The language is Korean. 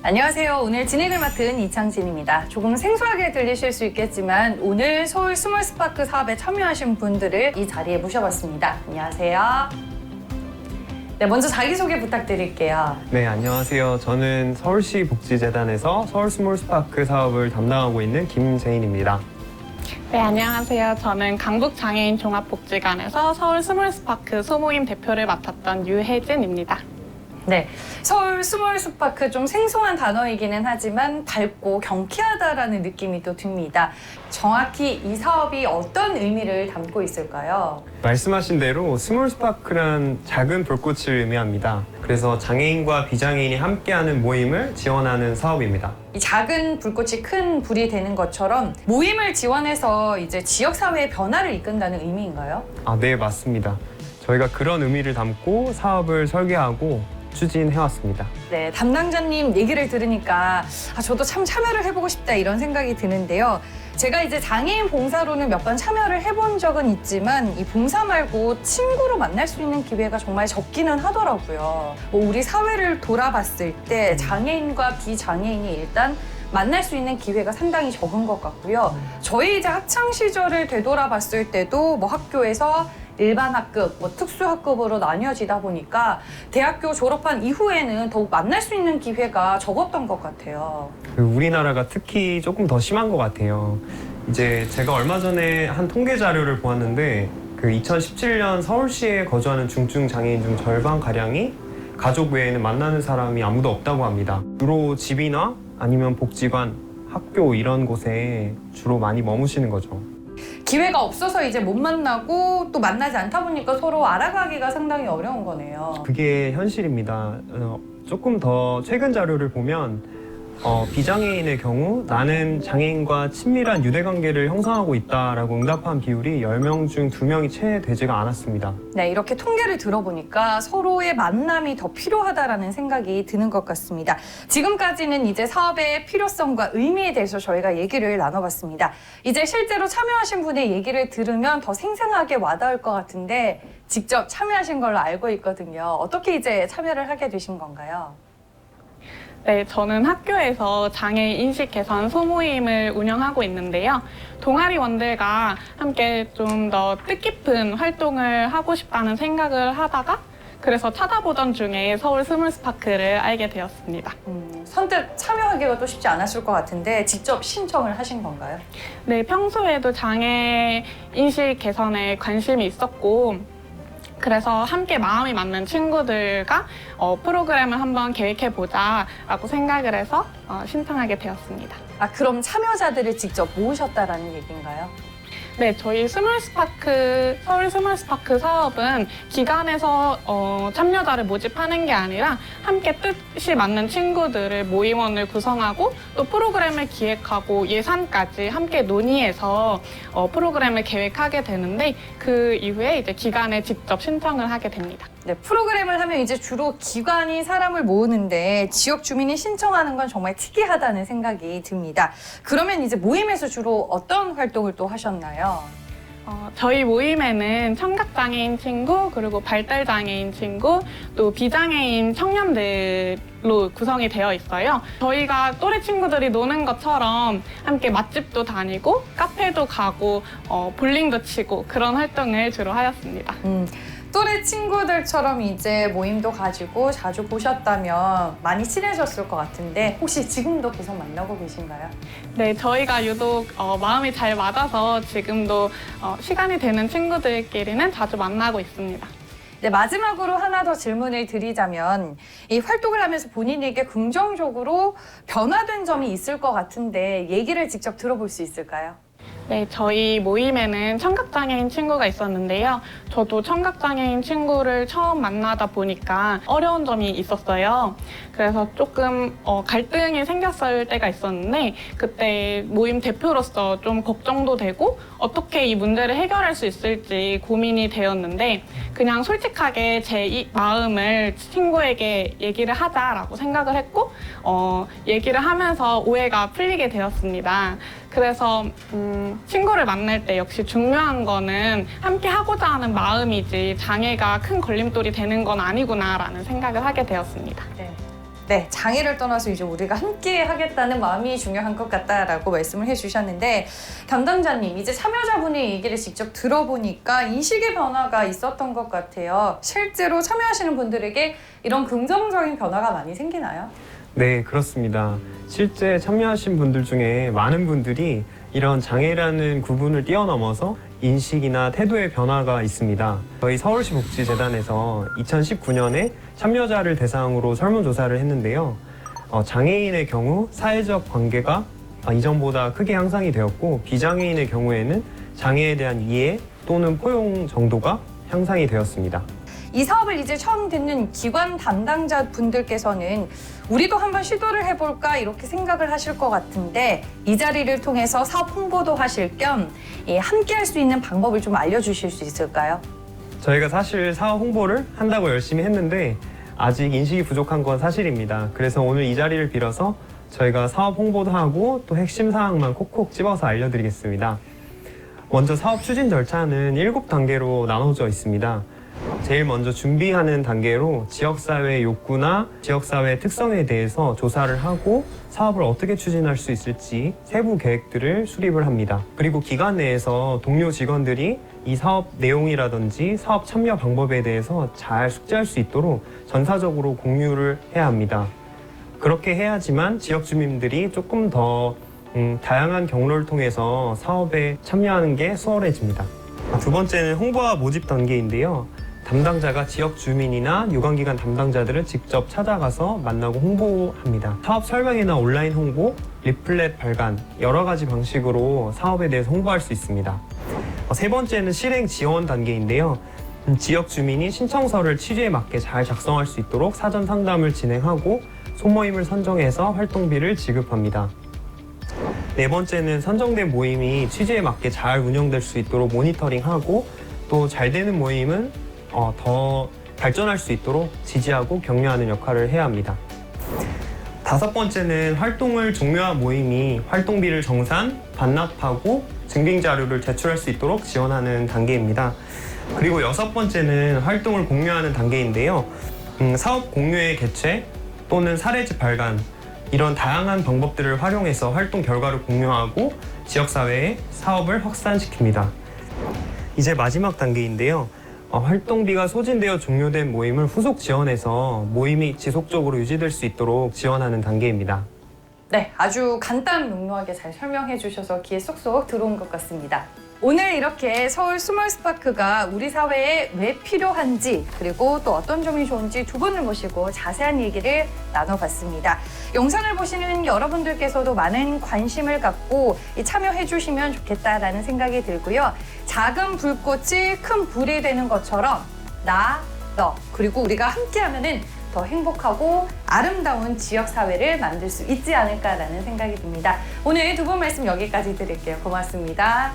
안녕하세요. 오늘 진행을 맡은 이창진입니다. 조금 생소하게 들리실 수 있겠지만 오늘 서울 스몰스파크 사업에 참여하신 분들을 이 자리에 모셔봤습니다. 안녕하세요. 네, 먼저 자기소개 부탁드릴게요. 네, 안녕하세요. 저는 서울시 복지재단에서 서울 스몰스파크 사업을 담당하고 있는 김재인입니다. 네, 안녕하세요. 저는 강북장애인 종합복지관에서 서울 스몰스파크 소모임 대표를 맡았던 유혜진입니다. 네, 서울 스몰스파크 좀 생소한 단어이기는 하지만 밝고 경쾌하다라는 느낌이 또 듭니다. 정확히 이 사업이 어떤 의미를 담고 있을까요? 말씀하신 대로 스몰스파크란 작은 불꽃을 의미합니다. 그래서 장애인과 비장애인이 함께하는 모임을 지원하는 사업입니다. 이 작은 불꽃이 큰 불이 되는 것처럼 모임을 지원해서 이제 지역사회의 변화를 이끈다는 의미인가요? 네, 맞습니다. 저희가 그런 의미를 담고 사업을 설계하고 추진해왔습니다. 네, 담당자님 얘기를 들으니까 저도 참 참여를 해보고 싶다 이런 생각이 드는데요. 제가 이제 장애인 봉사로는 몇 번 참여를 해본 적은 있지만 이 봉사 말고 친구로 만날 수 있는 기회가 정말 적기는 하더라고요. 우리 사회를 돌아봤을 때 장애인과 비장애인이 일단 만날 수 있는 기회가 상당히 적은 것 같고요. 저희 이제 학창 시절을 되돌아봤을 때도 학교에서 일반 학급, 특수 학급으로 나뉘어지다 보니까 대학교 졸업한 이후에는 더욱 만날 수 있는 기회가 적었던 것 같아요. 우리나라가 특히 조금 더 심한 것 같아요. 이제 제가 얼마 전에 한 통계 자료를 보았는데 2017년 서울시에 거주하는 중증 장애인 중 절반가량이 가족 외에는 만나는 사람이 아무도 없다고 합니다. 주로 집이나 아니면 복지관, 학교 이런 곳에 주로 많이 머무시는 거죠. 기회가 없어서 이제 못 만나고 또 만나지 않다 보니까 서로 알아가기가 상당히 어려운 거네요. 그게 현실입니다. 조금 더 최근 자료를 보면 비장애인의 경우 나는 장애인과 친밀한 유대관계를 형성하고 있다라고 응답한 비율이 10명 중 2명이 채 되지가 않았습니다. 네, 이렇게 통계를 들어보니까 서로의 만남이 더 필요하다라는 생각이 드는 것 같습니다. 지금까지는 이제 사업의 필요성과 의미에 대해서 저희가 얘기를 나눠봤습니다. 이제 실제로 참여하신 분의 얘기를 들으면 더 생생하게 와닿을 것 같은데 직접 참여하신 걸로 알고 있거든요. 어떻게 이제 참여를 하게 되신 건가요? 네, 저는 학교에서 장애인 인식 개선 소모임을 운영하고 있는데요. 동아리원들과 함께 좀 더 뜻깊은 활동을 하고 싶다는 생각을 하다가 그래서 찾아보던 중에 서울 스몰스파크를 알게 되었습니다. 선뜻 참여하기가 또 쉽지 않았을 것 같은데 직접 신청을 하신 건가요? 네, 평소에도 장애 인식 개선에 관심이 있었고 그래서 함께 마음이 맞는 친구들과 프로그램을 한번 계획해보자라고 생각을 해서 신청하게 되었습니다. 그럼 참여자들을 직접 모으셨다라는 얘기인가요? 네, 저희 서울 스몰스파크 사업은 기관에서 참여자를 모집하는 게 아니라 함께 뜻이 맞는 친구들을 모임원을 구성하고 또 프로그램을 기획하고 예산까지 함께 논의해서 프로그램을 계획하게 되는데 그 이후에 이제 기관에 직접 신청을 하게 됩니다. 네, 프로그램을 하면 이제 주로 기관이 사람을 모으는데 지역 주민이 신청하는 건 정말 특이하다는 생각이 듭니다. 그러면 이제 모임에서 주로 어떤 활동을 또 하셨나요? 저희 모임에는 청각장애인 친구, 그리고 발달장애인 친구, 또 비장애인 청년들로 구성이 되어 있어요. 저희가 또래 친구들이 노는 것처럼 함께 맛집도 다니고, 카페도 가고, 볼링도 치고 그런 활동을 주로 하였습니다. 또래 친구들처럼 이제 모임도 가지고 자주 보셨다면 많이 친해졌을 것 같은데 혹시 지금도 계속 만나고 계신가요? 네, 저희가 유독 마음이 잘 맞아서 지금도 시간이 되는 친구들끼리는 자주 만나고 있습니다. 네, 마지막으로 하나 더 질문을 드리자면 이 활동을 하면서 본인에게 긍정적으로 변화된 점이 있을 것 같은데 얘기를 직접 들어볼 수 있을까요? 네, 저희 모임에는 청각장애인 친구가 있었는데요. 저도 청각장애인 친구를 처음 만나다 보니까 어려운 점이 있었어요. 그래서 조금 갈등이 생겼을 때가 있었는데 그때 모임 대표로서 좀 걱정도 되고 어떻게 이 문제를 해결할 수 있을지 고민이 되었는데 그냥 솔직하게 제 마음을 친구에게 얘기를 하자라고 생각을 했고 얘기를 하면서 오해가 풀리게 되었습니다. 그래서 친구를 만날 때 역시 중요한 거는 함께 하고자 하는 마음이지 장애가 큰 걸림돌이 되는 건 아니구나라는 생각을 하게 되었습니다. 네. 네, 장애를 떠나서 이제 우리가 함께 하겠다는 마음이 중요한 것 같다라고 말씀을 해주셨는데 담당자님, 이제 참여자분의 얘기를 직접 들어보니까 인식의 변화가 있었던 것 같아요. 실제로 참여하시는 분들에게 이런 긍정적인 변화가 많이 생기나요? 네, 그렇습니다. 실제 참여하신 분들 중에 많은 분들이 이런 장애라는 구분을 뛰어넘어서 인식이나 태도의 변화가 있습니다. 저희 서울시 복지재단에서 2019년에 참여자를 대상으로 설문조사를 했는데요. 장애인의 경우 사회적 관계가 이전보다 크게 향상이 되었고, 비장애인의 경우에는 장애에 대한 이해 또는 포용 정도가 향상이 되었습니다. 이 사업을 이제 처음 듣는 기관 담당자 분들께서는 우리도 한번 시도를 해볼까 이렇게 생각을 하실 것 같은데, 이 자리를 통해서 사업 홍보도 하실 겸 함께 할 수 있는 방법을 좀 알려주실 수 있을까요? 저희가 사실 사업 홍보를 한다고 열심히 했는데 아직 인식이 부족한 건 사실입니다. 그래서 오늘 이 자리를 빌어서 저희가 사업 홍보도 하고 또 핵심 사항만 콕콕 집어서 알려드리겠습니다. 먼저 사업 추진 절차는 7단계로 나눠져 있습니다. 제일 먼저 준비하는 단계로 지역사회 욕구나 지역사회 특성에 대해서 조사를 하고 사업을 어떻게 추진할 수 있을지 세부 계획들을 수립을 합니다. 그리고 기관 내에서 동료 직원들이 이 사업 내용이라든지 사업 참여 방법에 대해서 잘 숙지할 수 있도록 전사적으로 공유를 해야 합니다. 그렇게 해야지만 지역 주민들이 조금 더 다양한 경로를 통해서 사업에 참여하는 게 수월해집니다. 두 번째는 홍보와 모집 단계인데요. 담당자가 지역 주민이나 유관기관 담당자들을 직접 찾아가서 만나고 홍보합니다. 사업 설명회나 온라인 홍보, 리플렛 발간, 여러 가지 방식으로 사업에 대해서 홍보할 수 있습니다. 세 번째는 실행 지원 단계인데요. 지역 주민이 신청서를 취지에 맞게 잘 작성할 수 있도록 사전 상담을 진행하고 소모임을 선정해서 활동비를 지급합니다. 네 번째는 선정된 모임이 취지에 맞게 잘 운영될 수 있도록 모니터링하고 또 잘 되는 모임은 더 발전할 수 있도록 지지하고 격려하는 역할을 해야 합니다. 다섯 번째는 활동을 종료한 모임이 활동비를 정산, 반납하고 증빙 자료를 제출할 수 있도록 지원하는 단계입니다. 그리고 여섯 번째는 활동을 공유하는 단계인데요. 사업 공유회 개최 또는 사례집 발간, 이런 다양한 방법들을 활용해서 활동 결과를 공유하고 지역사회에 사업을 확산시킵니다. 이제 마지막 단계인데요. 활동비가 소진되어 종료된 모임을 후속 지원해서 모임이 지속적으로 유지될 수 있도록 지원하는 단계입니다. 네, 아주 간단명료하게 잘 설명해 주셔서 귀에 쏙쏙 들어온 것 같습니다. 오늘 이렇게 서울 스몰스파크가 우리 사회에 왜 필요한지, 그리고 또 어떤 점이 좋은지 두 분을 모시고 자세한 얘기를 나눠봤습니다. 영상을 보시는 여러분들께서도 많은 관심을 갖고 참여해 주시면 좋겠다라는 생각이 들고요. 작은 불꽃이 큰 불이 되는 것처럼 나, 너, 그리고 우리가 함께하면은 더 행복하고 아름다운 지역사회를 만들 수 있지 않을까라는 생각이 듭니다. 오늘 두 분 말씀 여기까지 드릴게요. 고맙습니다.